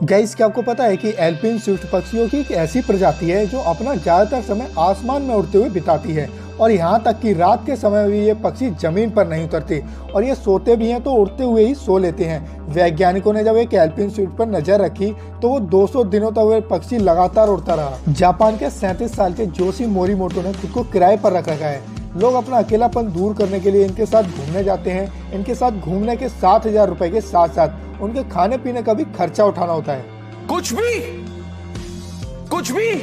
Guys, क्या आपको पता है कि एल्पिन स्विफ्ट पक्षियों की एक ऐसी प्रजाति है जो अपना ज्यादातर समय आसमान में उड़ते हुए बिताती है। और यहाँ तक कि रात के समय भी ये पक्षी जमीन पर नहीं उतरते और ये सोते भी हैं तो उड़ते हुए ही सो लेते हैं। वैज्ञानिकों ने जब एक एल्पिन स्विफ्ट पर नजर रखी तो वो 200 दिनों तक वह पक्षी लगातार उड़ता रहा। जापान के 37 साल के जोशी मोरीमोटो ने खुद को किराए पर रख रखा है। लोग अपना अकेलापन दूर करने के लिए इनके साथ घूमने जाते हैं। इनके साथ घूमने के 7,000 रुपए के साथ साथ उनके खाने पीने का भी खर्चा उठाना होता है। कुछ भी